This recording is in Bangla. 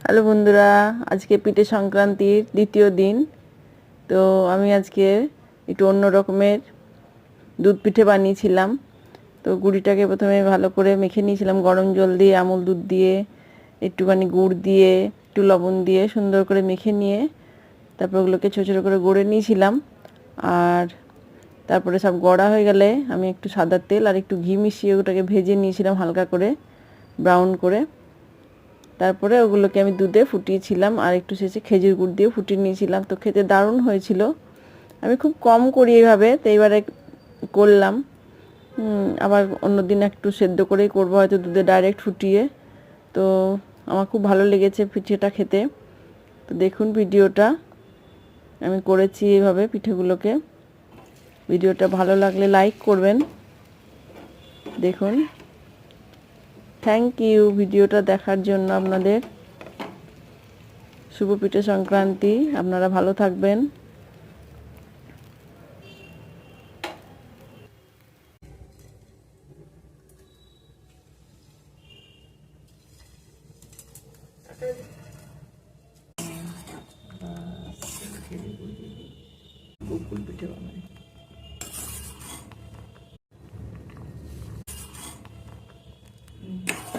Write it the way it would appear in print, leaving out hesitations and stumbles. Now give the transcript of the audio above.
হ্যালো বন্ধুরা, আজকে পিঠে সংক্রান্তির দ্বিতীয় দিন। তো আমি আজকে একটু অন্য রকমের দুধ পিঠে বানিয়েছিলাম। তো গুঁড়িটাকে প্রথমে ভালো করে মেখে নিয়েছিলাম গরম জল দিয়ে, আমুল দুধ দিয়ে, একটুখানি গুড় দিয়ে, একটু লবণ দিয়ে সুন্দর করে মেখে নিয়ে তারপর ওগুলোকে ছোটো ছোটো করে গড়ে নিয়েছিলাম। আর তারপরে সব গড়া হয়ে গেলে আমি একটু সাদা তেল আর একটু ঘি মিশিয়ে ওটাকে ভেজে নিয়েছিলাম হালকা করে ব্রাউন করে। তারপরে ওগুলোকে আমি দুধে ফুটিয়েছিলাম আর একটু শেষে খেজুর গুড় দিয়ে ফুটিয়ে নিয়েছিলাম। তো খেতে দারুণ হয়েছিল। আমি খুব কম করি এইভাবে, তো এইবারে করলাম। আবার অন্যদিন একটু সেদ্ধ করেই করবো, হয়তো দুধে ডাইরেক্ট ফুটিয়ে। তো আমার খুব ভালো লেগেছে পিঠেটা খেতে। তো দেখুন ভিডিওটা, আমি করেছি এইভাবে পিঠেগুলোকে। ভিডিওটা ভালো লাগলে লাইক করবেন। দেখুন, থ্যাংক ইউ ভিডিওটা দেখার জন্য আপনাদের। শুভ পিঠে সংক্রান্তি, আপনারা ভালো থাকবেন। গোকুল পিঠে বানাই।